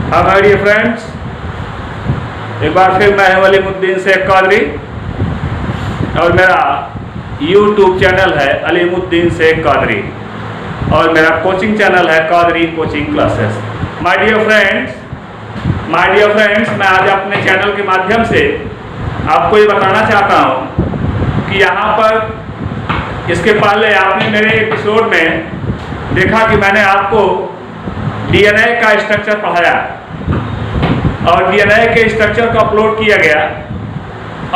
हाँ my dear friends, एक बार फिर मैं अलीमुद्दीन शेख कादरी और मेरा YouTube चैनल है अलीमुद्दीन शेख कादरी और मेरा कोचिंग चैनल है Qadri coaching classes. My dear friends, मैं आज अपने चैनल के माध्यम से आपको ये बताना चाहता हूँ कि यहाँ पर इसके पहले आपने मेरे एपिसोड में देखा कि मैंने आपको DNA का स्ट्रक्चर पढ़ाया और DNA के स्ट्रक्चर को अपलोड किया गया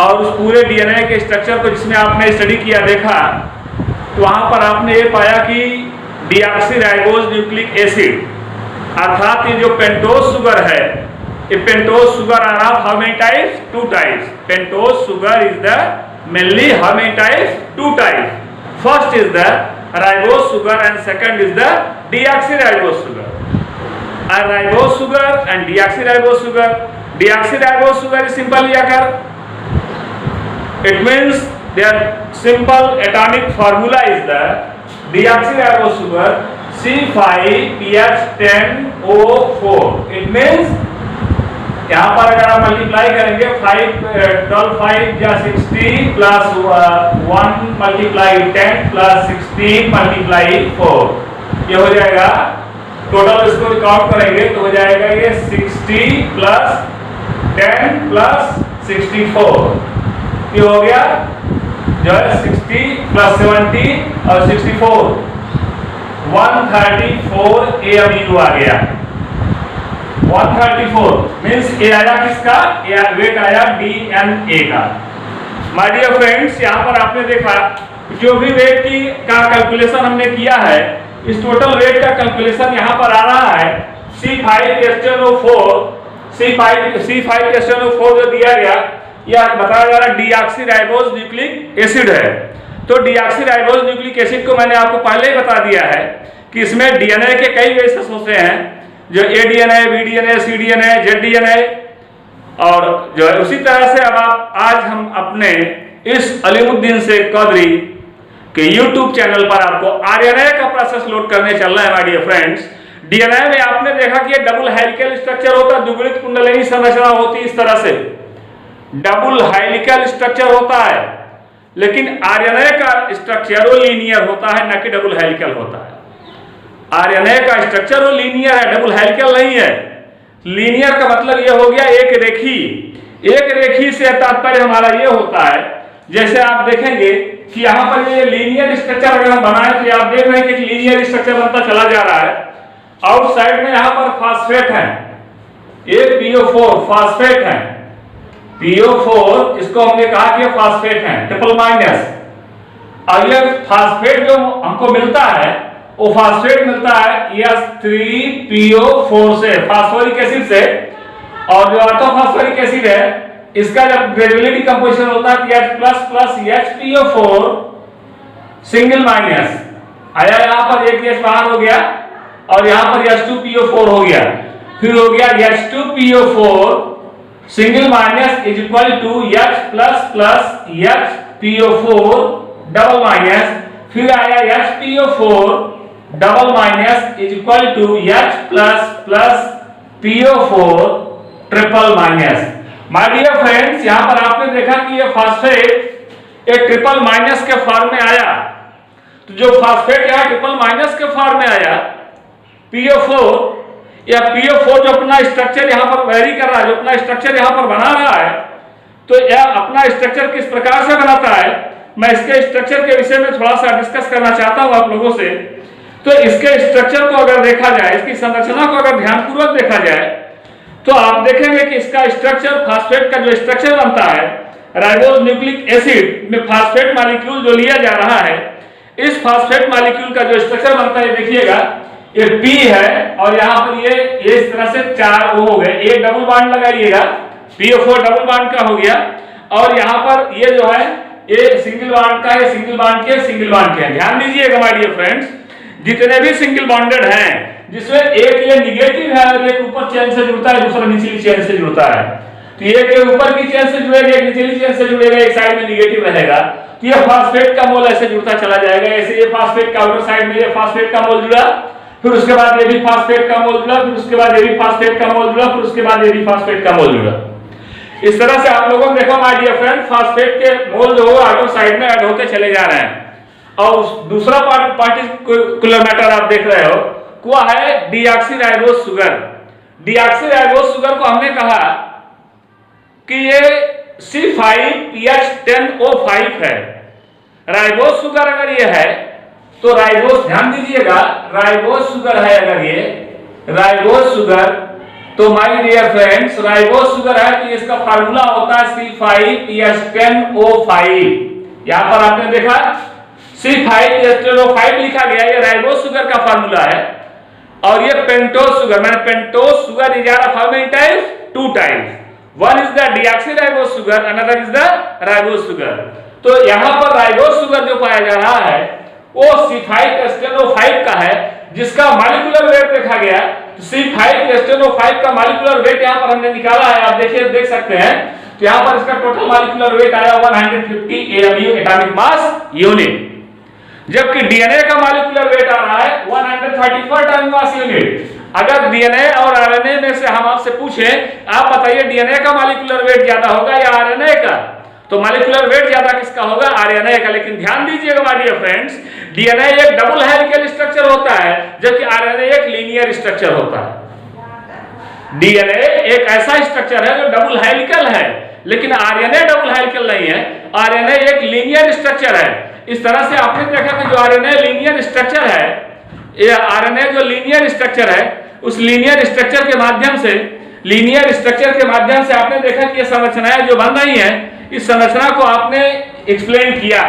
और उस पूरे DNA के स्ट्रक्चर को जिसमें आपने स्टडी किया देखा तो वहाँ पर आपने ये पाया कि डीऑक्सीराइबोज न्यूक्लिक एसिड अर्थात ये जो पेंटोज शुगर है, ये pentose sugar are of how many types? 2 types. Pentose sugar is the mainly how many types? 2 types. First is the ribose sugar and second is the deoxyribose sugar. Ribose sugar and deoxyribose sugar. Deoxyribose sugar is simply occur. It means their simple atomic formula is the deoxyribose sugar C5PH10O4. It means यहाँ पर अगर आप multiply करेंगे 5 या 60 plus 1 multiply 10 plus 16 multiply 4, ये हो जाएगा total. इसको काउंट करेंगे तो हो जाएगा ये 60 प्लस 10 प्लस 64, ये हो गया जो है 60 प्लस 70 और 64 134 ए अमीनो आ गया। 134 मीन्स ए आया किसका? वेट आया DNA का। माय डियर फ्रेंड्स, यहाँ पर आपने देखा जो भी वेट की का कैलकुलेशन हमने किया है, इस टोटल वेट का कैलकुलेशन यहाँ पर आ रहा है C5H10O4 जो दिया गया, यह बताया जा रहा है डीऑक्सीराइबोज न्यूक्लिक एसिड है। तो डीऑक्सीराइबोज न्यूक्लिक एसिड को मैंने आपको पहले ही बता दिया है कि इसमें DNA के कई बेसिस होते हैं, जो ADNA, BDNA, CDNA, ZDNA, और जो है उसी तरह से अब आज हम अपने इस अलीमुद्दीन शेख कादरी के YouTube चैनल पर आपको RNA का प्रोसेस लोड करने चल रहा है। माय डियर फ्रेंड्स, DNA में आपने देखा कि डबल हेलिकल स्ट्रक्चर होता है, द्विगुणित कुंडलिनी संरचना होती है, इस तरह से डबल हेलिकल स्ट्रक्चर होता है, लेकिन RNA का स्ट्रक्चर वो लीनियर होता है, न कि डबल हेलिकल होता है। RNA का स्ट्रक्चर वो लीनियर है, डबल हेलिकल नहीं है। लीनियर का मतलब ये हो गया एक रेखी। एक रेखी से तात्पर्य हमारा ये होता है, जैसे आप देखेंगे कि यहाँ पर ये लीनियर स्ट्रक्चर अगर हम बनाए तो आप देख रहे हैं कि लीनियर स्ट्रक्चर बनता चला जा रहा है। आउटसाइड में यहाँ पर फास्फेट है, एक PO4 फास्फेट है, PO4 इसको हमने कहा कि फास्फेट है ट्रिपल माइनस। और ये फास्फेट जो हमको मिलता है वो फास्फेट मिलता है S3PO4 से, फास्फोरिक एसिड से। और जो ऑर्थोफॉस्फोरिक एसिड है, इसका जब ग्रेजुअली कंपोजिशन होता है H++ HPO4 सिंगल माइनस आया, यहाँ पर एक H बाहर हो गया और यहाँ पर H2PO4 हो गया, फिर हो गया H2PO4 single minus is equal to H++ HPO4 double minus, फिर आया HPO4 double minus is equal to H++ PO4 triple minus. My dear friends, यहाँ पर आपने देखा कि ये फास्फेट एक ट्रिपल माइनस के फॉर्म में आया। तो जो फास्फेट यहाँ ट्रिपल माइनस के फॉर्म में आया PO4, या PO4 जो अपना स्ट्रक्चर यहाँ पर वेरी कर रहा है, जो अपना स्ट्रक्चर यहाँ पर बना रहा है, तो यह अपना स्ट्रक्चर किस प्रकार से बनाता है, मैं इसके स्ट्रक्चर के विषय में थोड़ा सा डिस्कस करना चाहता हूँ आप लोगों से। तो इसके स्ट्रक्चर को अगर देखा जाए, इसकी संरचना को अगर ध्यानपूर्वक देखा जाए, तो आप देखेंगे कि इसका स्ट्रक्चर, फास्फेट का जो स्ट्रक्चर बनता है राइबोज न्यूक्लिक एसिड में फॉस्फेट मॉलिक्यूल जो लिया जा रहा है, इस फॉस्फेट मॉलिक्यूल का जो स्ट्रक्चर बनता है देखिएगा, ये P है और यहाँ पर ये इस तरह से 4 O हो गए, एक डबल बॉन्ड लगाइएगा, PO4 डबल बॉन्ड का हो गया, और यहाँ पर ये जो है ये सिंगल बॉन्ड का है, सिंगल बॉन्ड के है। ध्यान दीजिएगा माय डियर फ्रेंड्स, जितने भी सिंगल बॉन्डेड हैं, जिसमें एक ये निगेटिव है और एक ऊपर चेन से जुड़ता है, दूसरा निचली चेन से जुड़ता है, तो एक ऊपर की चेन से जुड़ेगा, एक निचली चेन से जुड़ेगा, एक साइड में निगेटिव रहेगा, तो ये फास्फेट का मोल ऐसे जुड़ता चला जाएगा। ऐसे ये फास्फेट का आउटर साइड में ये फास्फेट का मोल जुड़ा, फिर उसके बाद ये भी फास्फेट का मोल जुड़ा, फिर उसके बाद ये भी फास्फेट का मोल जुड़ा, फिर उसके बाद ये भी फास्फेट का मोल जुड़ा। इस तरह से आप लोगों ने देखा माय डियर फ्रेंड, फास्फेट के मोल जो आटो साइड में ऐड होते चले जा रहे हैं। और दूसरा पार्टिकुलर मैटर आप देख रहे हो वो है डीऑक्सीराइबोस शुगर। डीऑक्सीराइबोस शुगर को हमने कहा कि ये C5PH10O5 है। राइबोस शुगर अगर ये है तो राइबोस, ध्यान दीजिएगा, राइबोस शुगर है अगर ये राइबोस शुगर, तो my dear friends ribose sugar है तो इसका फार्मूला होता है C5PH10O5। यहां पर आपने देखा C5PH10O5 लिखा गया, ये राइबोस शुगर का फार्मूला है। और ये पेंटोस शुगर, मैंने pentose sugar is are how many types? 2 types. One is the deoxyribose sugar, another is the ribose sugar. तो यहां पर राइबोस शुगर जो पाया जा रहा है वो C5H10O5 का है, जिसका मॉलिक्यूलर वेट देखा गया। तो C5H10O5 का मॉलिक्यूलर वेट यहां पर हमने निकाला है, आप देखिए देख सकते हैं। तो यहां पर इसका टोटल मॉलिक्यूलर वेट आया 150 AMU एटॉमिक मास यूनिट, जबकि डीएनए का मॉलिक्यूलर वेट आ रहा है 134 एटॉमिक मास यूनिट। अगर डीएनए और आरएनए में से हम आपसे पूछें, आप बताइए डीएनए का मॉलिक्यूलर वेट ज्यादा होगा या आरएनए का? तो मॉलिक्यूलर वेट ज्यादा किसका होगा? आरएनए का। लेकिन ध्यान दीजिएगा माय डियर फ्रेंड्स, डीएनए एक डबल हेलिकल स्ट्रक्चर होता है, जबकि आरएनए एक लीनियर स्ट्रक्चर होता है। डीएनए एक ऐसा स्ट्रक्चर है जो डबल हेलिकल है, लेकिन आरएनए डबल हेलिकल नहीं है, आरएनए एक लीनियर स्ट्रक्चर है। इस तरह से आपने देखा कि जो आरएनए लीनियर स्ट्रक्चर है, ये आरएनए जो लीनियर स्ट्रक्चर है, उस लीनियर स्ट्रक्चर के माध्यम से आपने देखा कि ये संरचनाएं जो बन रही हैं, इस संरचना को आपने एक्सप्लेन किया।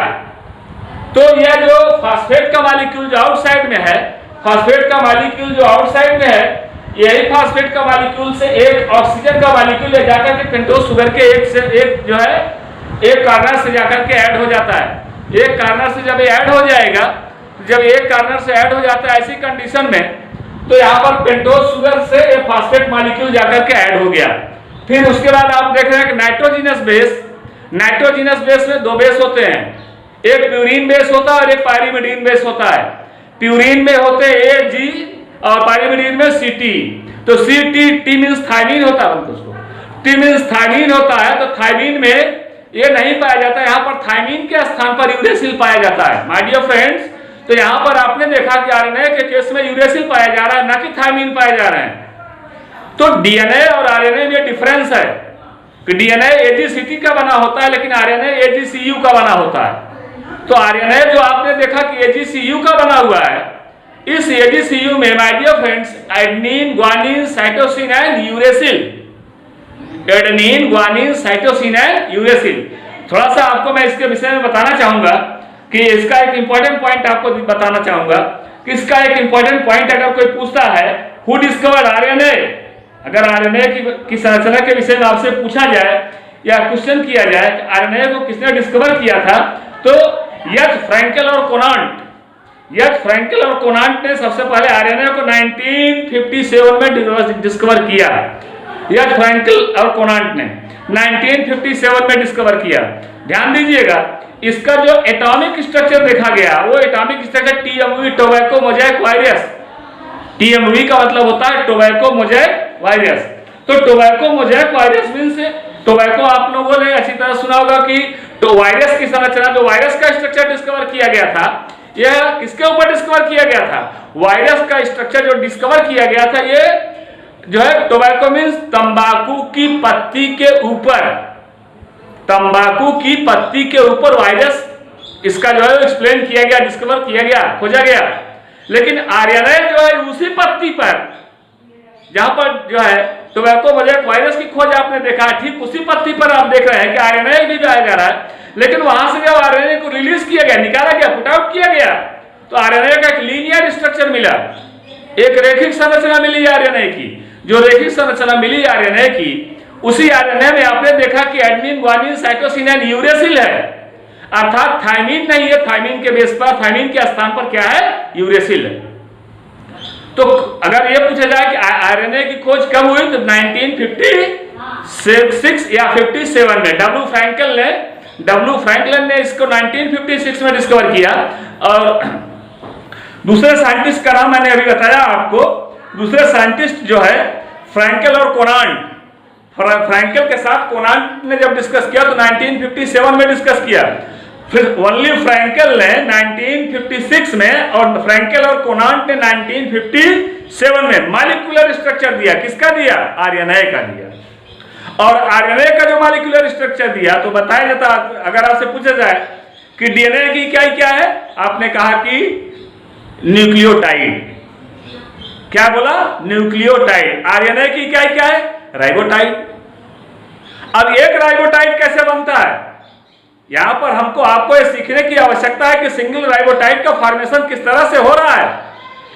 तो यह जो फास्फेट का मॉलिक्यूल जो आउटसाइड में है, फास्फेट का मॉलिक्यूल जो आउटसाइड में है, यही फास्फेट का मॉलिक्यूल से एक ऑक्सीजन का मॉलिक्यूल ले जाकर के पेंटोस शुगर के एक जो है एक कार्नर से जाकर के ऐड हो जाता है। एक कार्नर से जब ये ऐड हो जाएगा, जब एक कार्नर से ऐड हो जाता है ऐसी कंडीशन में, तो यहाँ पर पेंटोस शुगर से एक फास्फेट मॉलिक्यूल जाकर के ऐड हो गया। फिर उसके बाद आप देख रहे हैं कि नाइट्रोजिनस बेस में 2 बेस होते हैं, एक प्यूरिन बेस होता है और एक पायरिमिडीन बेस होता है। प्यूरिन में होते हैं AG और पायरिमिडीन में CT। तो T मींस थायमीन होता है, उसको T मींस थायमीन होता है। तो थायमीन में ये नहीं पाया जाता, यहाँ पर थायमीन के स्थान पर यूरेसिल पाया जाता है माय डियर फ्रेंड्स। तो यहाँ पर आपने देखा कि आरएनए के केस में यूरेसिल पाया जा रहा है, न कि थायमीन पाए जा रहे हैं। तो डीएनए और आरएनए में डिफरेंस है कि डीएनए AGCT का बना होता है, लेकिन आरएनए AGCU का बना होता है। तो आरएनए जो आपने देखा कि AGCU का बना हुआ है, इस AGCU में my dear friends adenine, guanine, cytosine and uracil, adenine, guanine, cytosine and uracil. थोड़ा सा आपको मैं इसके विषय में बताना चाहूंगा कि इसका एक इंपॉर्टेंट पॉइंट आपको बताना चाहूंगा कि इसका एक इंपॉर्टेंट पॉइंट अगर कोई पूछता है हु डिस्कवर्ड आरएनए, अगर आरएनए की संरचना के विषय में आपसे पूछा जाए या क्वेश्चन किया जाए कि आरएनए को किसने डिस्कवर किया था, तो एच फ्रैंकल और कोनांट ने सबसे पहले आरएनए को 1957 में डिस्कवर किया। एच फ्रैंकल और कोनांट ने 1957 में डिस्कवर किया। ध्यान दीजिएगा, इसका जो एटॉमिक स्ट्रक्चर देखा गया वो atomic structure TMV, tobacco mosaic virus. TMV का मतलब होता है टोबैको मोज़ेक वायरस। तो tobacco mosaic virus means tobacco, आप लोगों ने अच्छी तरह सुना होगा कि तो वायरस की संरचना, जो वायरस का स्ट्रक्चर डिस्कवर किया गया था, यह किसके ऊपर डिस्कवर किया गया था? वायरस का स्ट्रक्चर जो डिस्कवर किया गया था, ये जो है टोबैको मींस तंबाकू की पत्ती के ऊपर, तंबाकू की पत्ती के ऊपर वायरस इसका जो है एक्सप्लेन किया गया, डिस्कवर किया गया, खोजा गया। लेकिन आरएनए जो है उसी पत्ती पर, जहां पर जो है टोबैको मोज़ेक वायरस की खोज आपने देखा, ठीक उसी पत्ती पर आप देख रहे हैं कि आरएनए भी पाया जा रहा है। लेकिन वहां से जब आरएनए को रिलीज किया गया, निकाला गया, पुट आउट किया गया, तो आरएनए का एक लीनियर स्ट्रक्चर मिला, एक रेखिक संरचना मिली आरएनए की। जो रेखिक संरचना मिली आरएनए की, उसी आरएनए में आपने देखा कि adenine, guanine, cytosine and uracil है, अर्थात थायमीन नहीं है। थायमीन के बेस पर, थायमीन के स्थान पर क्या है? यूरेसिल है। तो अगर ये पूछा जाए कि आरएनए की खोज कब हुई, तो 1956 या 57 में डब्ल्यू फ्रैंकलिन ने इसको 1956 में डिस्कवर किया। और दूसरे साइंटिस्ट का नाम मैंने अभी बताया आपको। दूसरे साइंटिस्ट जो है फ्रैंकेल और कोनांट। फ्रैंकेल के साथ कोनांट ने जब डिस्कस किया तो 1957 में डिस्कस किया। फिर ओनली फ्रैंकेल ने 1956 में और फ्रैंकेल और कोनांट ने 1957 में मॉलिक्यूलर स्ट्रक्चर दिया। किसका दिया? आरएनए का दिया। और आरएनए का जो मॉलिक्यूलर स्ट्रक्चर दिया तो बताया जाता, अगर आपसे पूछा जाए कि डीएनए की इकाई क्या है, आपने कहा कि न्यूक्लियोटाइड। क्या बोला? न्यूक्लियोटाइड। आरएनए की इकाई क्या है? राइबोटाइड। अब एक राइबोटाइड कैसे बनता है? यहां पर हमको आपको यह सीखने की आवश्यकता है कि सिंगल राइबोटाइड का फॉर्मेशन किस तरह से हो रहा है।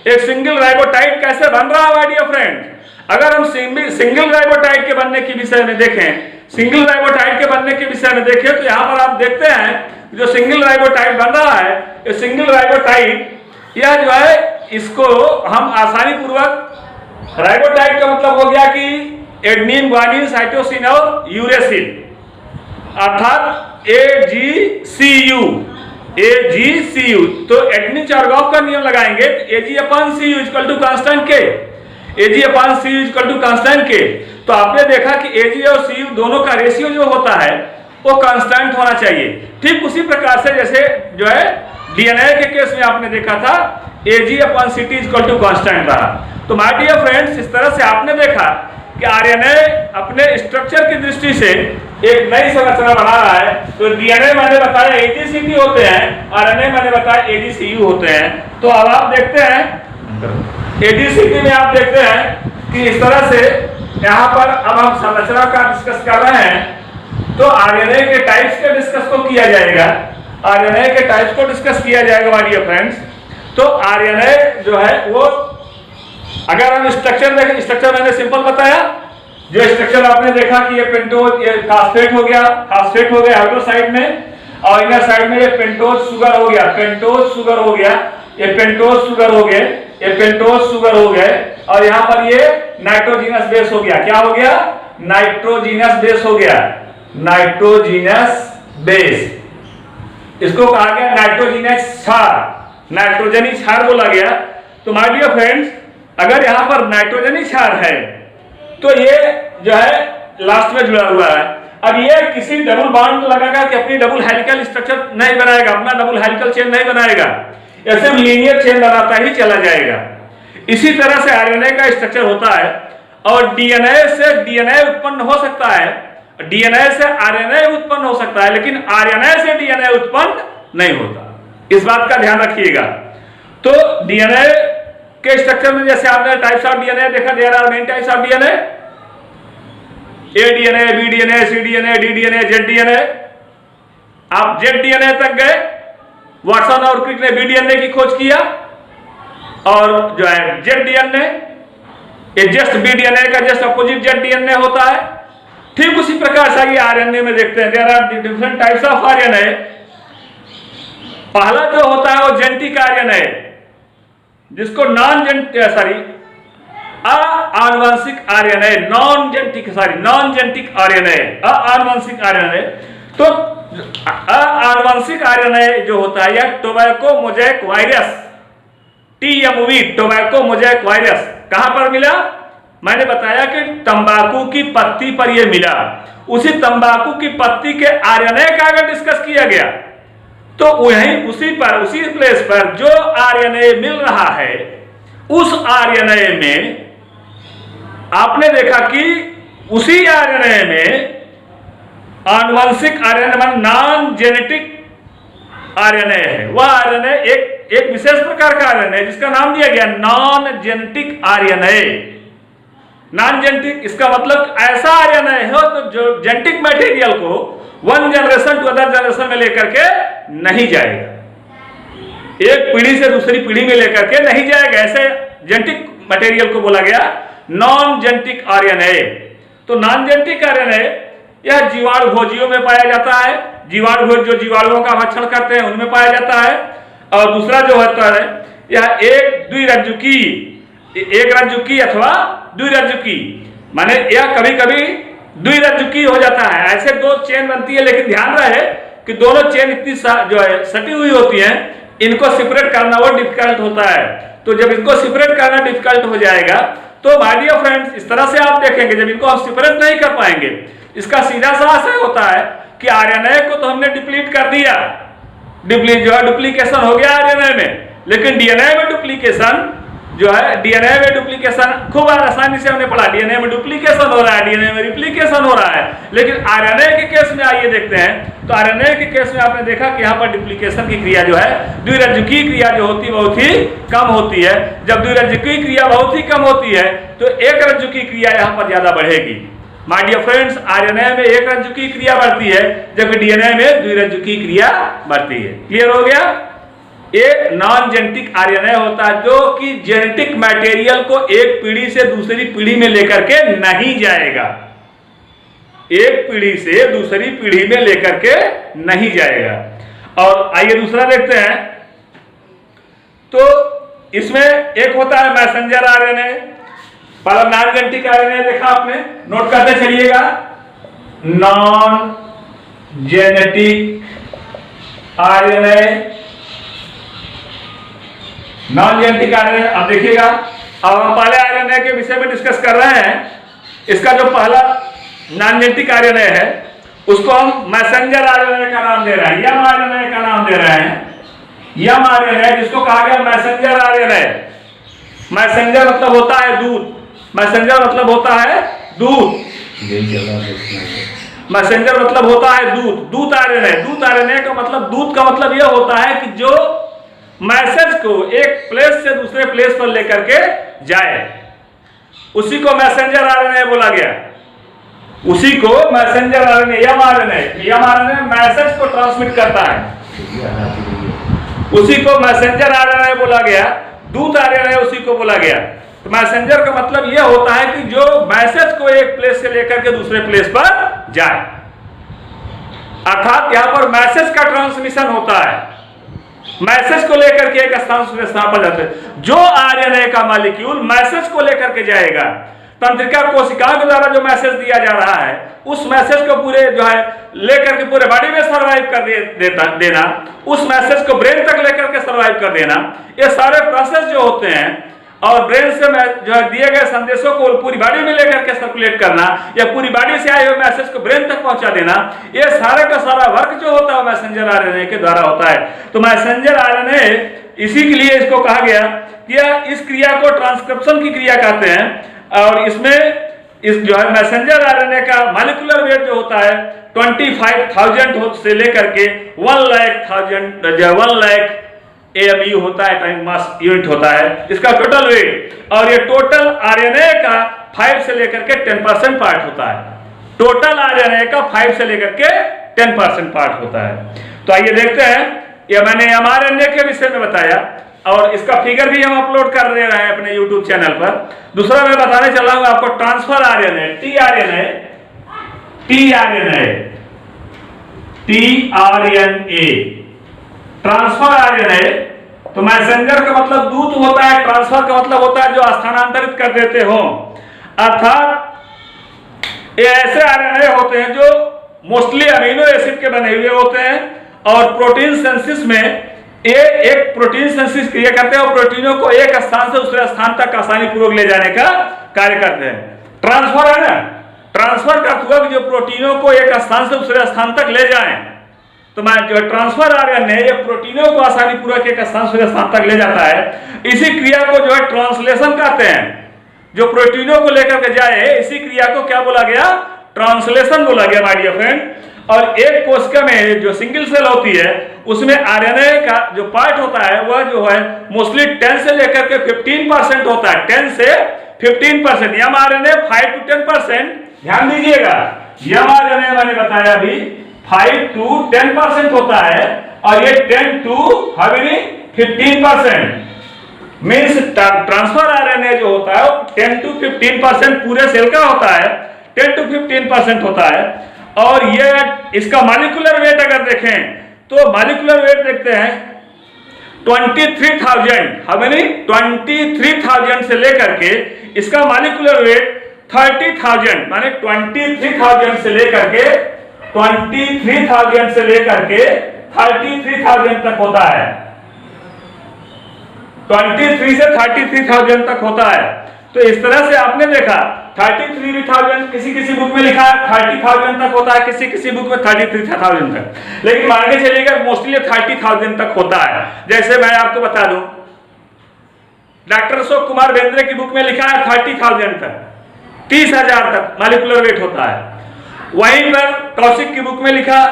एक सिंगल राइबोटाइड कैसे बन रहा है माय डियर फ्रेंड। अगर हम सिंगल राइबोटाइड के बनने के विषय में देखें, सिंगल राइबोटाइड के बनने के विषय में देखें तो यहां पर आप देखते हैं जो सिंगल राइबोटाइड बन रहा है, ये सिंगल राइबोटाइड यह जो है इसको हम आसानी पूर्वक, राइबोटाइड का मतलब हो गया कि एडेनिन, ग्वानिन, साइटोसिन और यूरेसिन, अर्थात AgCU। तो एडेनिन चार्गॉफ का नियम लगाएंगे तो Ag/Cu equal to constant K। Ag/Cu equal to constant K। तो आपने देखा कि Ag और Cu दोनों का रेशियो जो होता है वो कांस्टेंट होना चाहिए। ठीक उसी प्रकार से जैसे जो है डीएनए के केस में आपने देखा था Ag/Ct इक्वल टू कांस्टेंट रहा। तो माय डियर फ्रेंड्स, इस तरह से आपने देखा कि आरएनए अपने स्ट्रक्चर की दृष्टि से एक नई संरचना बना रहा है। तो डीएनए मैंने बताया AGCT होते हैं, आरएनए मैंने बताया AgCU होते हैं। तो अब आप देखते हैं AGCT में आप देखते हैं कि इस तरह से यहाँ पर अब हम संरचना का डिस्कस कर रहे हैं। तो आरएनए के टाइप्स के डिस्कस को किया जाएगा, आरएनए के टाइप्स को डिस्कस किया जाएगा माय डियर फ्रेंड्स। तो आरएनए जो है वो, अगर हम स्ट्रक्चर देखें, स्ट्रक्चर मैंने सिंपल बताया। जो स्ट्रक्चर आपने देखा कि ये पेंटोज, ये फास्फेट हो गया, फास्फेट हो गया आउटर साइड में, और इनर साइड में ये पेंटोज शुगर हो गया, पेंटोज शुगर हो गया, ये पेंटोज शुगर हो गए, ये पेंटोज शुगर हो गए, और यहाँ पर ये नाइट्रोजीनस बेस हो गया। क्या हो गया? नाइट्रोजीनस बेस हो गया, नाइट्रोजीनस बेस। इसको कहा गया नाइट्रोजीनस क्षार, नाइट्रोजनी क्षार बोला गया। तो माय डियर फ्रेंड्स, अगर यहां पर नाइट्रोजनी क्षार है तो ये जो है लास्ट में जुड़ा हुआ है। अब ये किसी डबल बॉन्ड लगाकर कि अपनी डबल हेलिकल स्ट्रक्चर नहीं बनाएगा, अपना डबल हेलिकल चेन नहीं बनाएगा, ये सिर्फ लीनियर चेन बनाता ही चला जाएगा। इसी तरह से आरएनए का स्ट्रक्चर होता है। और डीएनए से डीएनए उत्पन्न हो सकता है, डीएनए से आरएनए उत्पन्न हो सकता है, लेकिन आरएनए से डीएनए उत्पन्न नहीं होता। इस बात का ध्यान रखिएगा। तो डीएनए के स्ट्रक्चर में जैसे आपने टाइप्स ऑफ डीएनए देखा, there are many types of DNA, A DNA, B DNA, C DNA, D DNA, Z DNA. आप जेड डीएनए तक गए, वाटसन और क्रिक ने बी डीएनए की खोज किया, और जो है जेड डीएनए, ये जस्ट बी डीएनए का जस्ट अपोजिट जेड डीएनए होता है। ठीक उसी प्रकार से ये आरएनए में देखते हैं, there are different types of RNA. पहला जो होता है वो जेनेटिक आरएनए, जिसको आनुवंशिक आरएनए, नॉन जेनेटिक आरएनए, आनुवंशिक आरएनए। तो आनुवंशिक आरएनए जो होता है यह tobacco mosaic virus, TMV, tobacco mosaic virus कहां पर मिला? मैंने बताया कि तंबाकू की पत्ती पर यह मिला। उसी तंबाकू की पत्ती के आरएनए का अगर डिस्कस किया गया तो वहीं उसी प्लेस पर जो आरएनए मिल रहा है, उस आरएनए में आपने देखा कि उसी आरएनए में आनुवंशिक आरएनए, नॉन जेनेटिक आरएनए है। वह आरएनए एक विशेष प्रकार का आरएनए जिसका नाम दिया गया non genetic RNA. Non genetic इसका मतलब ऐसा आरएनए है तो जो जेनेटिक मटेरियल को one generation to other generation में लेकर के नहीं जाएगा, एक पीढ़ी से दूसरी पीढ़ी में लेकर के नहीं जाएगा। ऐसे जेनेटिक मटेरियल को बोला गया नॉन जेनेटिक आरएनए। तो नॉन जेनेटिक आरएनए यह जीवाणु भोजियों में पाया जाता है, जीवाणु भोज जो जीवाणुओं का भक्षण करते हैं उनमें पाया जाता है। और दूसरा जो होता है यह एक रज्जुकी अथवा द्विरज्जुकी, माने यह कभी कभी द्विरज्जुकी हो जाता है। ऐसे दो चेन बनती है, लेकिन ध्यान रहे कि दोनों चेन इतनी जो है सटी हुई होती हैं इनको सेपरेट करना वो डिफिकल्ट होता है। तो जब इनको सेपरेट करना डिफिकल्ट हो जाएगा तो माय डियर फ्रेंड्स इस तरह से आप देखेंगे, जब इनको हम सेपरेट नहीं कर पाएंगे, इसका सीधा सा असर होता है कि आरएनए को तो हमने डिप्लीट कर दिया, डुप्लीकेशन हो गया आरएनए में, लेकिन डीएनए में डुप्लीकेशन जो है, डीएनए में डुप्लीकेशन खूब आसानी से हमने पढ़ा, डीएनए में डुप्लीकेशन हो रहा है, डीएनए में रिप्लीकेशन हो रहा है, लेकिन आरएनए के केस में आइए देखते हैं। तो आरएनए के केस में आपने देखा कि यहाँ पर डुप्लीकेशन की क्रिया जो है, द्विरज्जुकीय क्रिया जो होती है बहुत ही कम होती है। जब द्विरज्जुकीय क्रिया बहुत ही कम होती है तो एक रज्जुकीय क्रिया यहाँ पर ज्यादा बढ़ेगी। माय डियर फ्रेंड्स, आरएनए में एक रज्जुकीय क्रिया बढ़ती है जबकि डीएनए में द्विरज्जुकीय क्रिया बढ़ती है। क्लियर हो गया? एक नॉन जेनेटिक आरएनए होता है जो कि जेनेटिक मटेरियल को एक पीढ़ी से दूसरी पीढ़ी में लेकर के नहीं जाएगा, एक पीढ़ी से दूसरी पीढ़ी में लेकर के नहीं जाएगा। और आइए दूसरा देखते हैं। तो इसमें एक होता है मैसेंजर आरएनए, पहला नॉन जेनेटिक आरएनए देखा आपने, नोट करते चलिएगा। Non genetic RNA, non genetic RNA. अब देखिएगा, अब हम पहले आरएनए के विषय में डिस्कस कर रहे हैं। इसका जो पहला नॉन जेनेटिक आरएनए है उसको हम मैसेंजर आरएनए का नाम दे रहे हैं, यम आरएनए का नाम दे रहे हैं। यम आरएनए जिसको कहा गया मैसेंजर आरएनए। मैसेंजर मतलब होता है दूत, मैसेंजर मतलब होता है दूत, मैसेंजर मतलब होता है दूत, दूत आरएनए। दूत आरएनए का मतलब, दूत का मतलब यह होता है कि जो मैसेज को एक प्लेस से दूसरे प्लेस पर लेकर के जाए, उसी को मैसेंजर आरएनए बोला गया, उसी को मैसेंजर आरएनए, यम आरएनए। यम आरएनए मैसेज को ट्रांसमिट करता है, उसी को मैसेंजर आरएनए बोला गया। दूत आरएनए उसी को बोला गया। तो मैसेंजर का मतलब यह होता है कि जो मैसेज को एक प्लेस से लेकर के दूसरे प्लेस पर जाए, अर्थात यहां पर मैसेज का ट्रांसमिशन होता है, मैसेज को लेकर के एक स्थान से स्थान पर जाते हैं। जो आरएनए का मॉलिक्यूल मैसेज को लेकर के जाएगा, तंत्रिका कोशिकाओं के द्वारा जो मैसेज दिया जा रहा है, उस मैसेज को पूरे जो है लेकर के पूरे बॉडी में सर्वाइव कर देना, उस मैसेज को ब्रेन तक लेकर के सर्वाइव कर देना, ये सारे प्रोसेस जो होते हैं, और ब्रेन से जो है दिए गए संदेशों को पूरी बॉडी में लेकर के सर्कुलेट करना, या पूरी बॉडी से आए हुए मैसेज को ब्रेन तक पहुंचा देना, ये सारे का सारा वर्क जो होता है मैसेंजर आरएनए के द्वारा होता है। तो मैसेंजर आरएनए, इसी के लिए इसको कहा गया कि इस क्रिया को ट्रांसक्रिप्शन की क्रिया कहते हैं। और इसमें इस जो है मैसेंजर आरएनए का मॉलिक्यूलर वेट जो होता है 25,000 से लेकर के 1 लाख AMU होता है, टाइम मास यूनिट होता है इसका टोटल वेट। और ये टोटल आरएनए का 5 से लेकर के 10% पार्ट होता है, टोटल आरएनए का 5 से लेकर के 10% पार्ट होता है। तो आइए देखते हैं, ये मैंने mRNA के विषय में बताया और इसका फिगर भी हम अपलोड कर दे रहे हैं अपने YouTube चैनल पर। दूसरा मैं बताने चला हूं आपको transfer RNA, tRNA, transfer RNA. तो मैसेंजर का मतलब दूत होता है, ट्रांसफर का मतलब होता है जो स्थानांतरित कर देते हो। अर्थात ये ऐसे आरएनए होते हैं जो मोस्टली अमीनो एसिड के बने हुए होते हैं, और प्रोटीन सिंथेसिस में ये एक प्रोटीन सिंथेसिस क्रिया करते हैं और प्रोटीनों को एक स्थान से दूसरे स्थान तक आसानी पूर्वक ले जाने का कार्य करते हैं। ट्रांसफर है ना, ट्रांसफर का अर्थ हुआ कि जो प्रोटीनों को एक स्थान से दूसरे स्थान तक ले जाएं। तो मैं जो ट्रांसफर आरएनए ये प्रोटीनों को आसानी पूर्वक एक स्थान से स्थान तक ले जाता है। इसी क्रिया को जो है ट्रांसलेशन कहते हैं, जो प्रोटीनों को लेकर के जाए, इसी क्रिया को क्या बोला गया? ट्रांसलेशन बोला गया माय डियर फ्रेंड। और एक कोशिका में जो सिंगल सेल होती है उसमें आरएनए का जो पार्ट होता है वह जो है मोस्टली 10 से लेकर के 15% होता है, 10 से 15%। यम आरएनए 5 to 10%, ध्यान दीजिएगा, यम आरएनए मैंने बताया अभी 5 to 10% होता है, और ये 10 to 15%। मीन्स ट्रांसफर आरएनए जो होता है 10 to 15% पूरे सेल का होता है, 10 to 15% होता है। और ये इसका मॉलिक्यूलर वेट अगर देखें तो मॉलिक्यूलर वेट देखते हैं 23,000, हमें 23,000 से लेकर के इसका मॉलिक्यूलर वेट 30,000, माने 23,000 से लेकर के 33,000 तक होता है। 23 से 33,000 तक होता है। तो इस तरह से आपने देखा 33,000 किसी किसी बुक में लिखा है 30,000 तक होता है, किसी किसी बुक में 33,000 तक, लेकिन मान के चलिएगा मोस्टली 30,000 तक होता है। जैसे मैं आपको बता दूं, डॉक्टर अशोक कुमार बेंद्रे की बुक में लिखा है 30,000 तक, 30,000 तक मॉलिक्यूलर वेट होता है। वहीं पर कौशिक की बुक में लिखा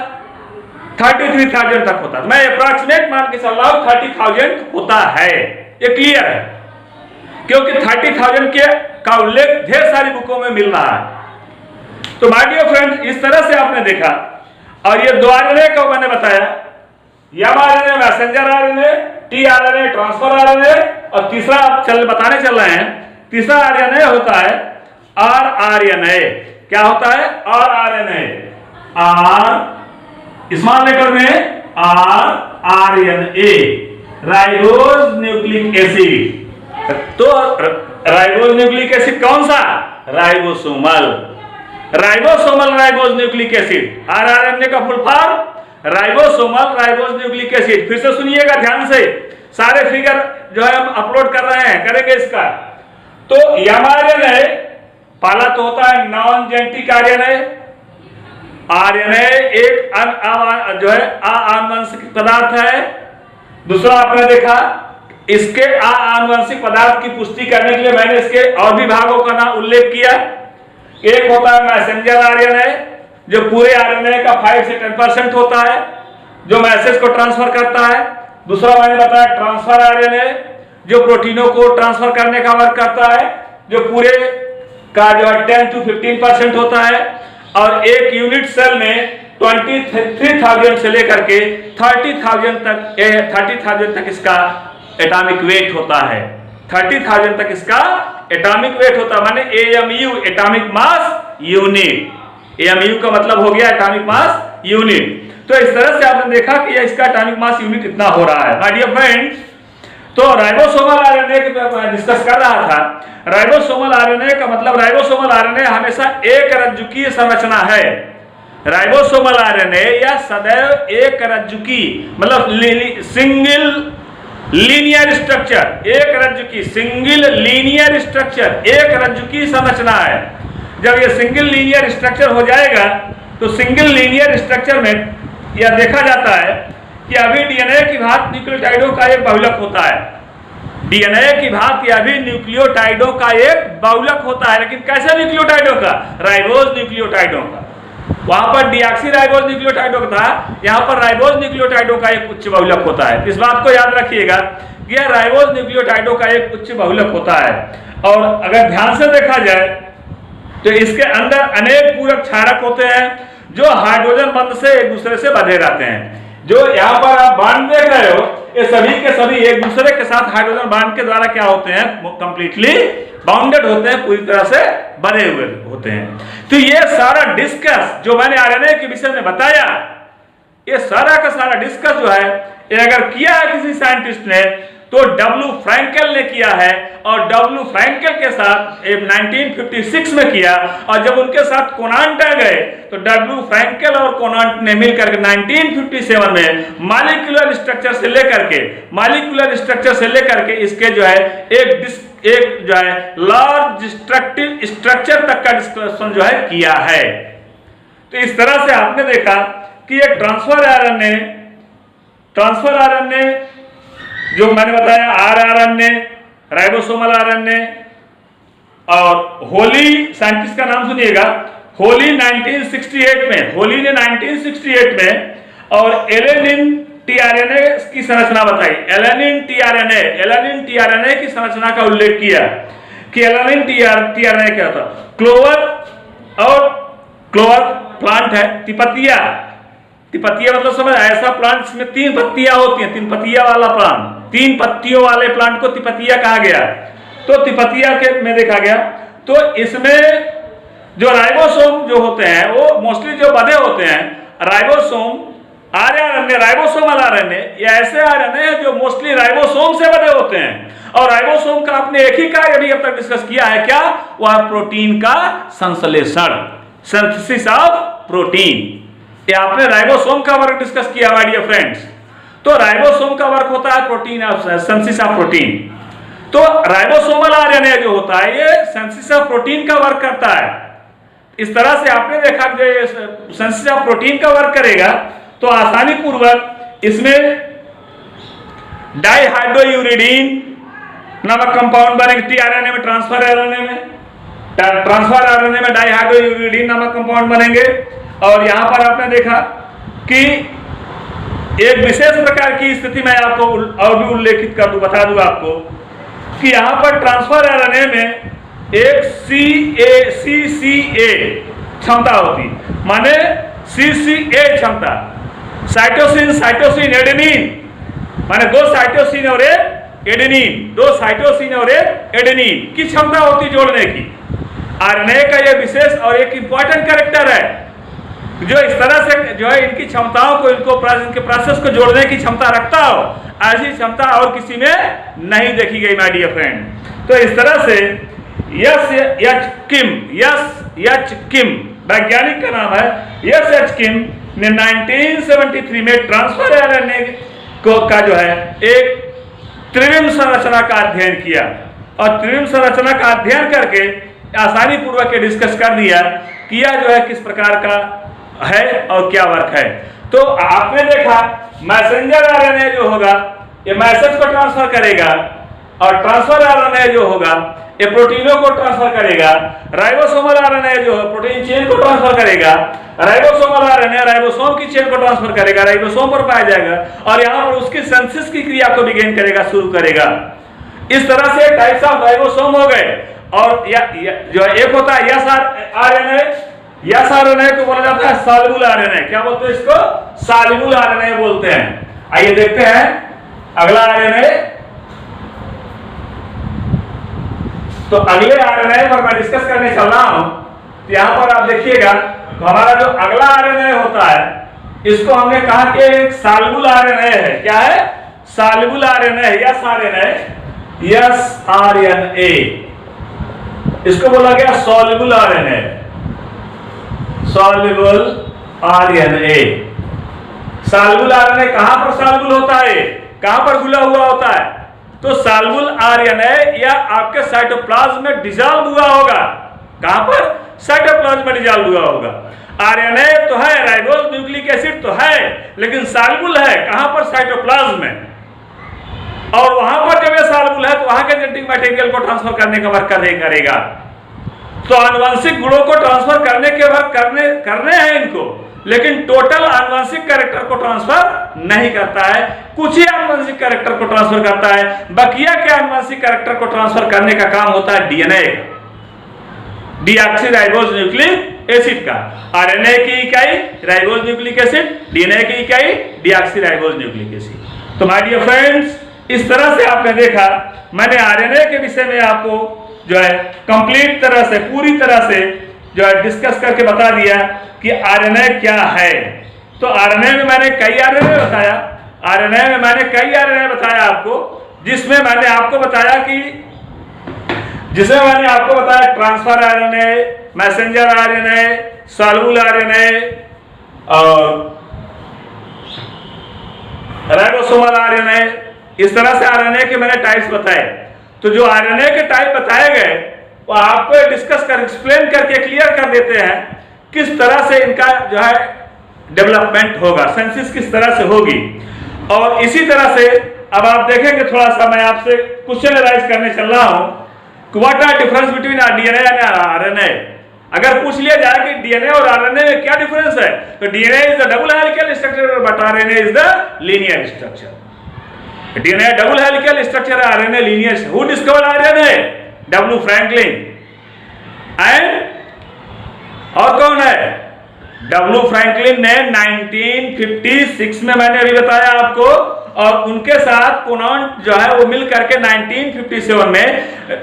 33,000 तक होता है। मैं अप्रॉक्सीमेट मान के चल रहा हूं 30,000 होता है, ये क्लियर है, क्योंकि 30,000 के का उल्लेख ढेर सारी बुकों में मिल रहा है। तो माय डियर फ्रेंड्स, इस तरह से आपने देखा, और ये 2 आरएनए को मैंने बताया, mRNA messenger RNA, tRNA transfer RNA, और तीसरा आप बताने चल रहे हैं, तीसरा आरएनए होता है rRNA। क्या होता है? rRNA, R स्मॉल लेटर में rRNA, राइबोज न्यूक्लिक एसिड। तो राइबोज न्यूक्लिक एसिड कौन सा? Ribosomal, ribosomal ribose nucleic acid. RRNA का full form ribosomal ribose nucleic acid. फिर से सुनिएगा ध्यान से, सारे फिगर जो है हम अपलोड कर रहे हैं, करेंगे इसका। तो mRNA पहला तो होता है नॉन जेनेटिक आरएनए। आरएनए एक जो है आनुवंशिक पदार्थ है। दूसरा आपने देखा, इसके आनुवंशिक पदार्थ की पुष्टि करने के लिए मैंने इसके और भी भागों का नाम उल्लेख किया। एक होता है मैसेंजर आरएनए, जो पूरे आरएनए का 5 से 10% होता है, जो मैसेज को ट्रांसफर करता है। दूसरा मैंने बताया ट्रांसफर आरएनए, जो प्रोटीनों को ट्रांसफर करने का वर्क करता है, जो पूरे का जो है 10 to 15% होता है। और एक यूनिट सेल में 23,000 से लेकर के 30,000 तक इसका एटॉमिक वेट होता है। 30,000 तक इसका एटॉमिक वेट होता है, माने AMU atomic mass unit. AMU का मतलब हो गया एटॉमिक मास यूनिट। तो इस तरह से आपने देखा कि इसका एटॉमिक मास यूनिट इतना हो रहा है। माय डियर फ्रेंड्स, तो राइबोसोमल आरएनए के मैं डिस्कस कर रहा था। राइबोसोमल आरएनए का मतलब, राइबोसोमल आरएनए हमेशा एक रज्जुकीय संरचना है। राइबोसोमल आरएनए या सदैव एक रज्जुकी, मतलब सिंगल लीनियर स्ट्रक्चर, एक रज्जुकी, सिंगल लीनियर स्ट्रक्चर, एक रज्जुकी संरचना है। जब ये सिंगल लीनियर स्ट्रक्चर हो जाएगा, तो सिंगल लीनियर स्ट्रक्चर में यह देखा जाता है कि अभी डीएनए की भांति न्यूक्लियोटाइडों का एक बहुलक होता है। डीएनए की भांति अभी न्यूक्लियोटाइडों का एक बहुलक होता है, लेकिन कैसे न्यूक्लियोटाइडों का? राइबोज न्यूक्लियोटाइडों का। वहां पर डीऑक्सीराइबोज न्यूक्लियोटाइडों का था, यहां पर राइबोज न्यूक्लियोटाइडों का एक उच्च बहुलक होता है। इस बात को याद रखिएगा कि यह राइबोज न्यूक्लियोटाइडों का एक उच्च बहुलक होता है। और अगर ध्यान से देखा जाए तो इसके अंदर अनेक पूरक क्षारक होते हैं, जो हाइड्रोजन बंध से एक दूसरे से बंधे रहते हैं। जो यहाँ पर आप बांध देख रहे हो, ये सभी के सभी एक दूसरे के साथ हाइड्रोजन बांध के द्वारा क्या होते हैं? कंप्लीटली बाउंडेड होते हैं, पूरी तरह से बने हुए होते हैं। तो ये सारा डिस्कस जो मैंने आरएनए के विषय में बताया, ये सारा का सारा डिस्कस जो है, ये अगर किया है किसी साइंटिस्ट ने, तो डब्ल्यू फ्रैंकेल ने किया है। और डब्ल्यू फ्रैंकेल के साथ 1956 में किया, और जब उनके साथ कोनांट आ गए, तो डब्ल्यू फ्रैंकेल और कोनांट ने मिलकर के 1957 में मॉलिक्यूलर स्ट्रक्चर से लेकर के इसके जो है एक जो है लार्ज डिस्ट्रक्टिव स्ट्रक्चर तक का डिस्कशन जो है किया है। तो इस तरह से आपने देखा कि एक ट्रांसफर आरएनए जो मैंने बताया, आरआरएनए, राइबोसोमल आरएनए, और होली, साइंटिस्ट का नाम सुनिएगा, होली 1968 में, होली ने 1968 में और एलेनिन टीआरएनए की संरचना बताई। एलेनिन टीआरएनए की संरचना का उल्लेख किया कि एलेनिन टीआरएनए क्या होता है? क्लोवर प्लांट है, तिपतिया मतलब समझ, ऐसा प्लांट जिसमें 3 पत्तियां होती हैं, 3 पत्तियां वाला प्लांट, 3 पत्तियों वाले प्लांट को तिपतिया कहा गया। तो तिपतिया के में देखा गया, तो इसमें जो राइबोसोम जो होते हैं, वो मोस्टली जो बंधे होते हैं, राइबोसोम आरएनए, राइबोसोमल आरएनए, ये ऐसे आरएनए हैं जो मोस्टली राइबोसोम से बंधे होते हैं। और राइबोसोम का आपने एक ही कार्य भी अब तक डिस्कस किया है, क्या? वह प्रोटीन का संश्लेषण, सिंथेसिस ऑफ प्रोटीन। ये आपने राइबोसोम का वर्क डिस्कस किया माय डियर फ्रेंड्स। तो राइबोसोम का वर्क होता है प्रोटीन सिंथेसिस ऑफ प्रोटीन। तो राइबोसोमल आरएनए जो होता है ये सिंथेसिस ऑफ प्रोटीन का वर्क करता है। इस तरह से आपने देखा कि सिंथेसिस ऑफ प्रोटीन का वर्क करेगा तो आसानी पूर्वक इसमें डाइहाइड्रोयूरिडीन नामक कंपाउंड बनेगा। टीआरएनए में ट्रांसफर आरएनए में डाइहाइड्रोयूरिडीन नामक कंपाउंड बनेंगे। और यहां पर आपने देखा कि एक विशेष प्रकार की स्थिति में आपको और भी उल्लेखित कर दूं, बता दूं आपको कि यहां पर ट्रांसफर आरएनए में एक CCA क्षमता होती, माने CCA क्षमता, साइटोसिन एडेनिन, माने दो साइटोसिन और एक एडेनिन की क्षमता होती जोड़ने की। आरएनए का यह विशेष और एक इंपॉर्टेंट कैरेक्टर है जो इस तरह से जो है इनकी क्षमताओं को इनके प्रोसेस को जोड़ने की क्षमता रखता हो। ऐसी क्षमता और किसी में नहीं देखी गई माय डियर फ्रेंड। तो इस तरह से यस एच किम वैज्ञानिक का नाम है यस एच किम ने 1973 में ट्रांसफर आरएनए का जो है एक त्रिविम संरचना का अध्ययन किया और त्रिविम संरचना का अध्ययन करके आसानी पूर्वक ये डिस्कस कर दिया कि यह जो है किस प्रकार का है और क्या वर्क है। तो आपने देखा मैसेंजर आरएनए जो होगा ये मैसेज को ट्रांसफर करेगा और ट्रांसफर आरएनए जो होगा ये प्रोटीनों को ट्रांसफर करेगा। राइबोसोमल आरएनए जो है प्रोटीन चेन को ट्रांसफर करेगा। राइबोसोमल आरएनए राइबोसोम की चेन को ट्रांसफर करेगा, राइबोसोम पर पाया जाएगा और यहां पर उसकी सिंथेसिस की क्रिया को बिगिन करेगा, शुरू करेगा। इस तरह से टाइप्स ऑफ राइबोसोम हो गए। और जो एक होता है यस आरएनए को बोला जाता है सॉल्युबल आरएनए। क्या बोलते हैं इसको? सॉल्युबल आरएनए बोलते हैं। आइए देखते हैं अगला आरएनए। तो अगले आरएनए पर मैं डिस्कस करने चल रहा हूं। तो यहां पर आप देखिएगा तो हमारा जो अगला आरएनए होता है इसको हमने कहा कि एक सॉल्युबल आरएनए है। क्या है? सॉल्युबल आरएनए है। यस आरएनए इसको बोला गया सॉल्युबल आरएनए। सॉल्युबल आरएनए कहां पर सॉल्युबल होता है, कहां पर घुला हुआ होता है? तो सॉल्युबल आरएनए या आपके साइटोप्लाज्म में डिसॉल्व हुआ होगा। कहां पर? साइटोप्लाज्म में डिसॉल्व हुआ होगा। आरएनए तो है, राइबोज न्यूक्लिक एसिड तो है, लेकिन सॉल्युबल है कहां पर? साइटोप्लाज्म में। और वहां पर जब यह सॉल्युबल है तो वहां के जेनेटिक मटेरियल को ट्रांसफर करने का वर्क करेगा। तो आनुवंशिक गुणों को ट्रांसफर करने के वर्क करने हैं इनको, लेकिन टोटल आनुवंशिक कैरेक्टर को ट्रांसफर नहीं करता है। कुछ ही आनुवंशिक कैरेक्टर को ट्रांसफर करता है। बकिया के आनुवंशिक कैरेक्टर को ट्रांसफर करने का काम होता है डीएनए, डीऑक्सीराइबोज न्यूक्लिक एसिड का। आरएनए की इकाई राइबोज न्यूक्लिक एसिड, डीएनए की इकाई डीऑक्सीराइबोज न्यूक्लिक एसिड। तो माय डियर फ्रेंड्स, इस तरह से आपने देखा मैंने आरएनए के विषय में आपको जो है कंप्लीट तरह से पूरी तरह से जो है डिस्कस करके बता दिया कि आरएनए क्या है। तो आरएनए में मैंने कई आरएनए बताया आपको, जिसमें मैंने आपको बताया transfer RNA, messenger RNA, soluble RNA और राइबोसोमल आरएनए। इस तरह से आरएनए के मैंने टाइप्स बताए। तो जो आरएनए के टाइप बताए गए वो आपको एक्सप्लेन करके क्लियर कर देते हैं किस तरह से इनका जो है डेवलपमेंट होगा, सिंथेसिस किस तरह से होगी। और इसी तरह से अब आप देखेंगे थोड़ा सा मैं आपसे क्वेश्चन राइज करने चल रहा हूं। What are difference between DNA and RNA? अगर पूछ लिया जाए कि डीएनए और आरएनए में क्या डिफरेंस है, तो DNA is the double helical structure but RNA is the linear structure. DNA double helical structure है, RNA linear. Who discovered RNA? W Franklin. And और कौन है? डब्ल्यू फ्रैंकलिन ने 1956 में, मैंने अभी बताया आपको, और उनके साथ कोनांट जो है वो मिल करके 1957 में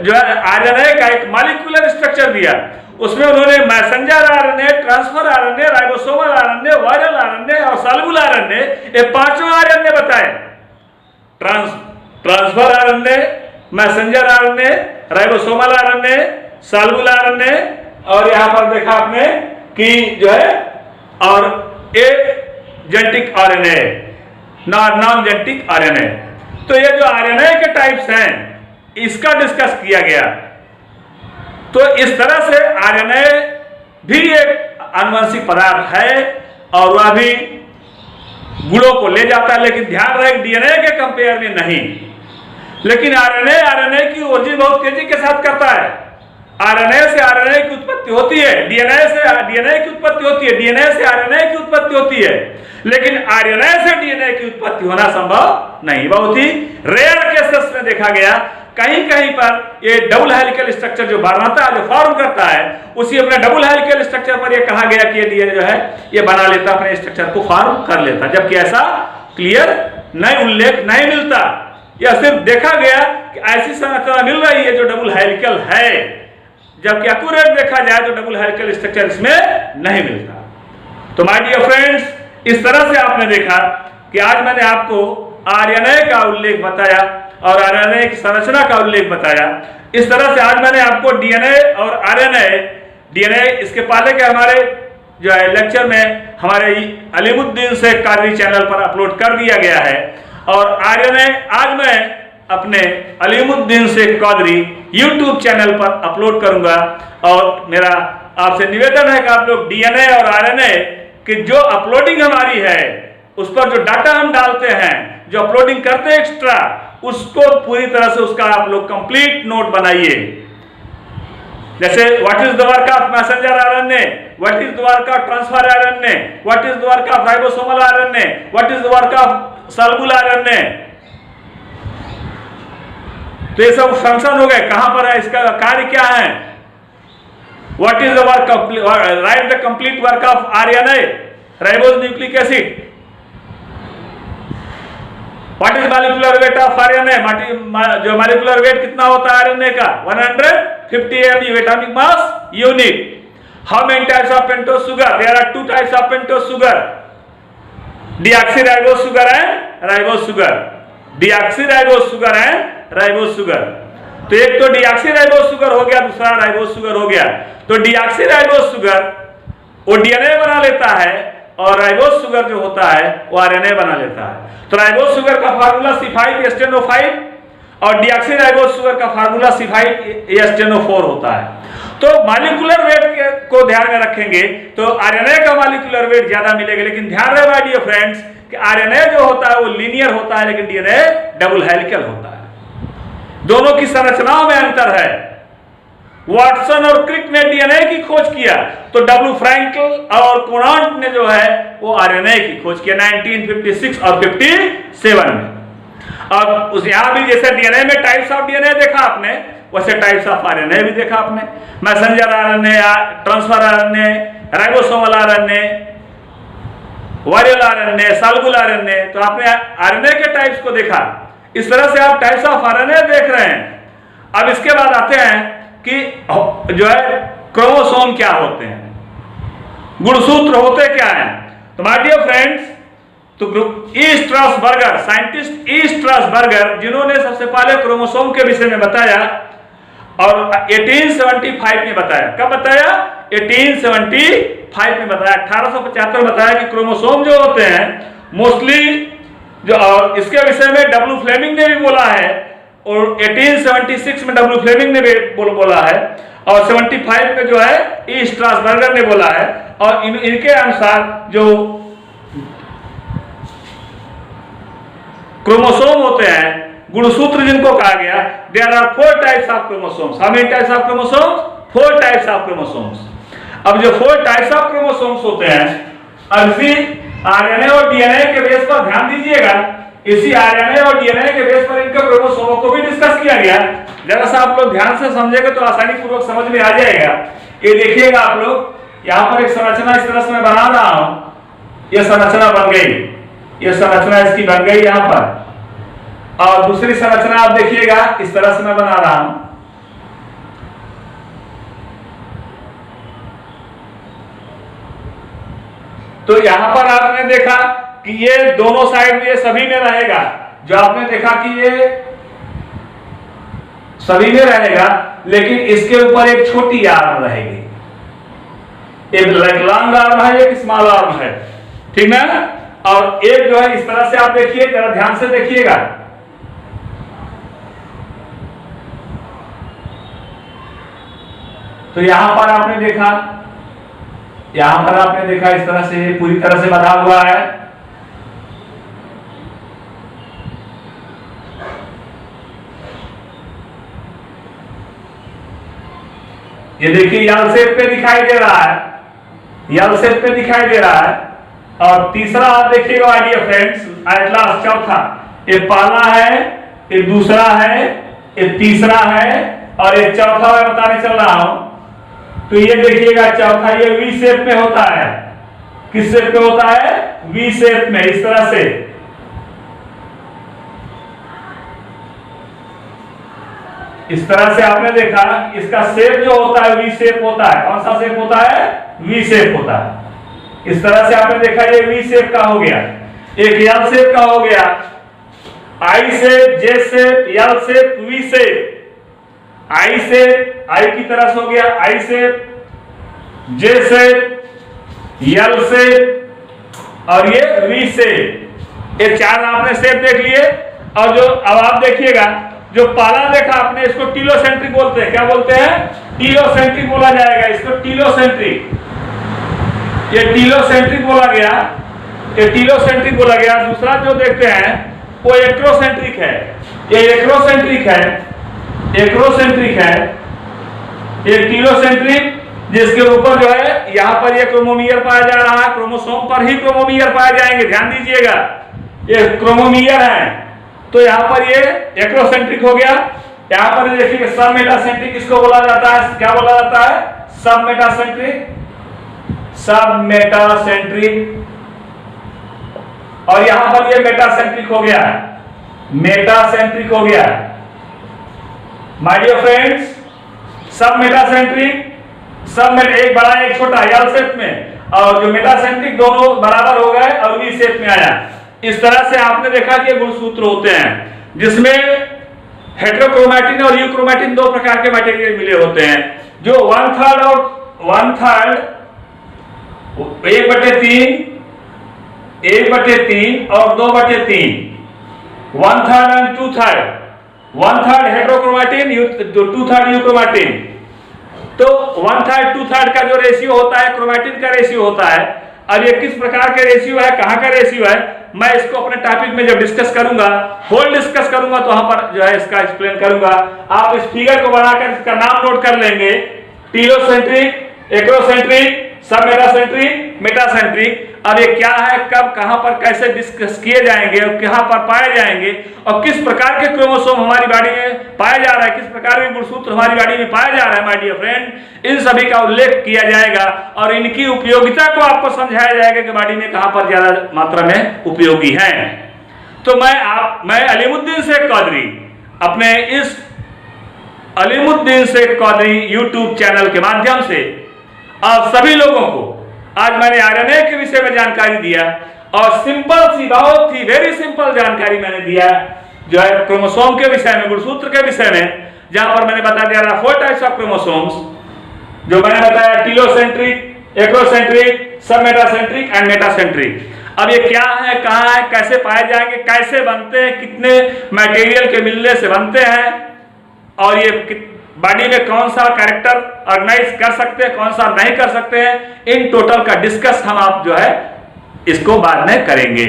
जो है आरएनए का एक मॉलिक्यूलर स्ट्रक्चर दिया। उसमें उन्होंने messenger RNA, transfer RNA, ribosomal RNA, viral RNA और सॉल्युबल आरएनए, ये पांचों आरएनए बताए। Transfer RNA, messenger RNA, ribosomal RNA, soluble RNA और यहां पर देखा आपने कि जो है और a genetic RNA. Non genetic RNA. तो ये जो आरएनए के टाइप्स हैं इसका डिस्कस किया गया। तो इस तरह से आरएनए भी एक आनुवंशिक पदार्थ है और वह भी गुणों को ले जाता है, लेकिन ध्यान रहे डीएनए के कंपेयर में नहीं। लेकिन आरएनए की ओरिजिन बहुत तेजी के साथ करता है। आरएनए से आरएनए की उत्पत्ति होती है, डीएनए से डीएनए की उत्पत्ति होती है, डीएनए से आरएनए की उत्पत्ति होती है, लेकिन आरएनए से डीएनए की उत्पत्ति होना संभव नहीं। बहुत ही रेयर केसेस में देखा गया। कहीं कहीं पर ये डबल हेलिकल स्ट्रक्चर जो बनाता है, जो फॉर्म करता है, उसी अपने डबल हेलिकल स्ट्रक्चर पर ये कहा गया कि ये डीएनए जो है ये बना लेता, अपने स्ट्रक्चर को फॉर्म कर लेता, जबकि ऐसा क्लियर नहीं उल्लेख नहीं मिलता। यह सिर्फ देखा गया कि ऐसी संरचना मिल रही है जो डबल हेलिकल है, जबकि एक्यूरेट देखा जाए तो डबल हेलिकल स्ट्रक्चर इसमें नहीं मिलता। तो माय डियर फ्रेंड्स, इस तरह से आपने देखा कि आज मैंने आपको आरएनए का उल्लेख बताया और आरएनए की संरचना का उल्लेख बताया। इस तरह से आज मैंने आपको डीएनए और आरएनए, डीएनए इसके पहले के हमारे जो है लेक्चर में हमारे अलीमुद्दीन शेख कादरी चैनल पर अपलोड कर दिया गया है, और आरएनए आज मैं अपने अलीमुद्दीन शेख कादरी यूट्यूब चैनल पर अपलोड करूंगा। और मेरा आपसे निवेदन है कि आप लोग डीएनए और आरएनए की जो अपलोडिंग हमारी है, उस पर जो डाटा हम डालते हैं, जो अपलोडिंग करते हैं एक्स्ट्रा, उसको पूरी तरह से उसका आप लोग कंप्लीट नोट बनाइए। जैसे what is the work of messenger RNA, what is the work of transfer RNA, what is the work of ribosomal RNA, what is the work of soluble RNA. तो ये सब फंक्शन हो गए, कहां पर है, इसका कार्य क्या है। What is the work of, right the complete work of RNA, ribose nucleic acid. What is molecular weight of RNA, जो मॉलिक्यूलर वेट कितना होता है आरएनए का, 150 mg atomic mass unit. How many types of pentose sugar, there are 2 types of pentose sugar, deoxyribose sugar and ribose sugar, deoxyribose sugar and ribose sugar. तो एक तो deoxyribose sugar हो गया, दूसरा राइबोज शुगर हो गया। तो डीऑक्सीराइबोज शुगर वो डीएनए बना लेता है और राइबोज शुगर जो होता है वो आरएनए बना लेता है। तो राइबोज शुगर का फार्मूला C5H10O5 और डीऑक्सीराइबोज शुगर का फार्मूला C5H10O4 होता है। तो मॉलिक्यूलर वेट को ध्यान में रखेंगे तो आरएनए का मॉलिक्यूलर वेट ज्यादा मिलेगा, लेकिन ध्यान रहे माय डियर फ्रेंड्स कि आरएनए जो होता है वो लीनियर होता है, लेकिन डीएनए डबल हेलिकल होता है। दोनों की संरचनाओं में अंतर है। वाटसन और क्रिक ने डीएनए की खोज किया, तो डब्ल्यू फ्रैंकल और कोनांट ने जो है वो आरएनए की खोज किया 1956 और 57 में। और उस यहां भी जैसे डीएनए में टाइप्स ऑफ डीएनए देखा आपने, वैसे टाइप्स ऑफ आरएनए भी देखा आपने। Messenger RNA, transfer RNA, ribosomal RNA, viral RNA, soluble RNA. तो आपने आरएनए के टाइप्स को देखा। इस तरह से आप टाइप्स ऑफ आरएनए देख रहे हैं। अब इसके बाद आते हैं कि जो है क्रोमोसोम क्या होते हैं, गुणसूत्र होते क्या हैं। तो माय डियर फ्रेंड्स, तो ई स्ट्रासबर्गर, साइंटिस्ट ई स्ट्रासबर्गर, जिन्होंने सबसे पहले क्रोमोसोम के विषय में बताया और 1875 में बताया। कब बताया? 1875 में बताया। 1875 में बताया कि क्रोमोसोम जो होते हैं मोस्टली जो, और इसके विषय में डब्ल्यू फ्लेमिंग ने भी बोला है, और 1876 में डब्ल्यू फ्लेमिंग ने भी बोला है, और 75 में जो है ई स्ट्रासबर्गर ने बोला है। और इनके अनुसार जो क्रोमोसोम होते हैं, गुणसूत्र जिनको कहा गया, there are 4 types of chromosomes. How many types of chromosomes? 4 types of chromosomes. अब जो 4 टाइप्स ऑफ क्रोमोसोम्स होते हैं, अब इसी आरएनए और डीएनए के बेस पर ध्यान दीजिएगा। इसी आरएनए और डीएनए के बेस पर इनके क्रोमोसोमों को भी डिस्कस किया गया। जरा सा आप लोग ध्यान से समझेंगे तो आसानी पूर्वक समझ में आ जाएगा। ये देखिएगा आप लोग, यहाँ पर एक संरचना इस तरह से मैं बना रहा हूं, ये संरचना बन गई, ये संरचना इसकी बन गई यहाँ पर। और दूसरी संरचना आप देखिएगा इस तरह से मैं बना रहा हूं। तो यहां पर आपने देखा कि ये दोनों साइड में, ये सभी में रहेगा। जो आपने देखा कि ये सभी में रहेगा, लेकिन इसके ऊपर एक छोटी आर्म रहेगी। एक लॉन्ग आर्म है, एक स्मॉल आर्म है, ठीक ना। और एक जो है इस तरह से आप देखिए, जरा ध्यान से देखिएगा। तो यहां पर आपने देखा, यहां पर आपने देखा इस तरह से पूरी तरह से बंधा हुआ है। ये देखिए यल शेप पे दिखाई दे रहा है, यल शेप पे दिखाई दे रहा है। और तीसरा आप देखिएगा my dear friends, at last चौथा, ये पहला है, ये दूसरा है, ये तीसरा है और ये चौथा मैं बताने चल रहा हूं। तो ये देखिएगा चौथा, ये वी शेप में होता है। किस शेप में होता है? वी शेप में, इस तरह से। इस तरह से आपने देखा, इसका शेप जो होता है वी शेप होता है। कौन सा शेप होता है? वी शेप होता है। इस तरह से आपने देखा ये वी शेप का हो गया, एक यल शेप का हो गया, आई शेप, जे शेप, यल शेप, वी शेप। आई शेप, आई की तरह हो गया आई शेप, जे शेप, यल शेप और ये वी शेप। ये चार आपने शेप देख लिए। और जो अब आप देखिएगा, जो पहला देखा आपने, इसको टीलोसेंट्रिक बोलते हैं। क्या बोलते हैं? टीलोसेंट्रिक बोला जाएगा इसको, टीलोसेंट्रिक। ये टीलोसेंट्रिक बोला गया, ये टीलोसेंट्रिक बोला गया। दूसरा जो देखते हैं वो एक्रोसेंट्रिक है। ये एक्रोसेंट्रिक है, एक्रोसेंट्रिक है। ये टीलोसेंट्रिक, जिसके ऊपर जो है यहाँ पर ये क्रोमोमियर पाया जा रहा है, क्रोमोसोम पर ही क्रोमोमियर पाए जाएंगे, ध्यान दीजिएगा, ये क्रोमोमियर है। तो यहाँ पर ये एक्रोसेंट्रिक हो गया। यहाँ पर देखिए सब मेटासेंट्रिक इसको बोला जाता है। क्या बोला जाता है? सब मेटासेंट्रिक, सब मेटासेंट्रिक। और यहां पर ये मेटासेंट्रिक हो गया, मेटासेंट्रिक हो गया। माय डियर फ्रेंड्स, सब मेटासेंट्रिक, सब में एक बड़ा एक छोटा यल शेप में, और जो मेटासेंट्रिक दोनों बराबर हो गए और वी शेप में आया। इस तरह से आपने देखा कि गुणसूत्र होते हैं, जिसमें हेटेरोक्रोमैटिन और यूक्रोमैटिन दो प्रकार के मटेरियल मिले होते हैं। जो 1/3 और 1/3, 1/3, 1/3 और 2/3, 1/3 एंड 2/3, 1/3 हेटेरोक्रोमैटिन, 2/3 यूक्रोमैटिन। तो 1/3 2/3 का जो रेशियो होता है, क्रोमैटिन का रेशियो होता है। और ये किस प्रकार के रेशियो है, कहां का रेशियो है, मैं इसको अपने टॉपिक में जब डिस्कस करूंगा, होल डिस्कस करूंगा, तो वहां पर जो है इसका एक्सप्लेन करूंगा। आप इस फिगर को बनाकर इसका नाम नोट कर लेंगे, टीलोसेंट्रिक, एक्रोसेंट्रिक, सब मेटासेंट्रिक, मेटासेंट्रिक। अब ये क्या है, कब, कहां पर, कैसे डिस्कस किए जाएंगे और कहां पर पाए जाएंगे, और किस प्रकार के क्रोमोसोम हमारी बॉडी में पाया जा रहा है, किस प्रकार के गुणसूत्र हमारी बॉडी में पाया जा रहा है, माय डियर फ्रेंड, इन सभी का उल्लेख किया जाएगा और इनकी उपयोगिता को आपको समझाया जाएगा कि बॉडी में कहां पर ज्यादा मात्रा में उपयोगी है। तो मैं अलीमुद्दीन शेख कौदरी अपने इस अलीमुद्दीन शेख कौदरी यूट्यूब चैनल के माध्यम से आप सभी लोगों को आज मैंने आरएनए के विषय में जानकारी दिया, और सिंपल सी, बहुत ही वेरी सिंपल जानकारी मैंने दिया जो है क्रोमोसोम के विषय में, गुणसूत्र के विषय में, जहां पर मैंने बता दिया 4 टाइप्स ऑफ क्रोमोसोम्स, जो मैंने बताया टीलोसेंट्रिक, एक्रोसेंट्रिक, सब मेटासेंट्रिक एंड मेटासेंट्रिक। अब ये क्या है, कहां है, कैसे पाए जाएंगे, कैसे बनते हैं, कितने मटेरियल के मिलने से बनते हैं, और ये बॉडी में कौन सा कैरेक्टर ऑर्गेनाइज कर सकते हैं, कौन सा नहीं कर सकते हैं, इन टोटल का डिस्कस हम आप जो है इसको बाद में करेंगे।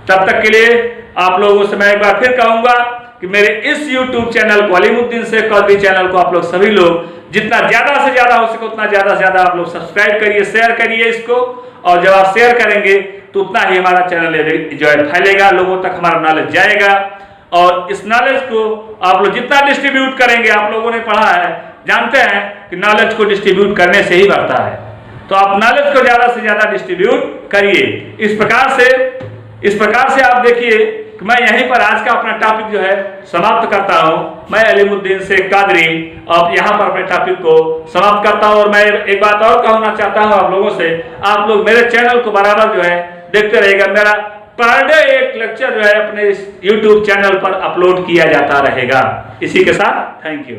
तब तक के लिए आप लोगों से मैं एक बार फिर कहूंगा कि मेरे इस YouTube चैनल को, अलीमुद्दीन शेख कौदरी चैनल को, आप लोग सभी लोग जितना ज्यादा से ज्यादा हो सके उतना ज्यादा से ज्यादा आप लोग सब्सक्राइब करिए, शेयर करिए इसको। और जब आप शेयर करेंगे तो उतना ही हमारा चैनल जो है फैलेगा, लोगों तक हमारा नॉलेज जाएगा। और इस नॉलेज को आप लोग जितना डिस्ट्रीब्यूट करेंगे, आप लोगों ने पढ़ा है, जानते हैं कि नॉलेज को डिस्ट्रीब्यूट करने से ही बढ़ता है। तो आप नॉलेज को ज्यादा से ज्यादा डिस्ट्रीब्यूट करिए। इस प्रकार से आप देखिए कि मैं यहीं पर आज का अपना टॉपिक जो है समाप्त करता हूं। मैं अलीमुद्दीन शेख कौदरी अब यहां पर अपने टॉपिक को समाप्त करता हूं। और मैं एक बात और कहना चाहता हूं आप लोगों से, आप लोग मेरे चैनल को बराबर जो है देखते रहेगा। मेरा पर डे एक लेक्चर जो है अपने इस YouTube चैनल पर अपलोड किया जाता रहेगा। इसी के साथ थैंक यू।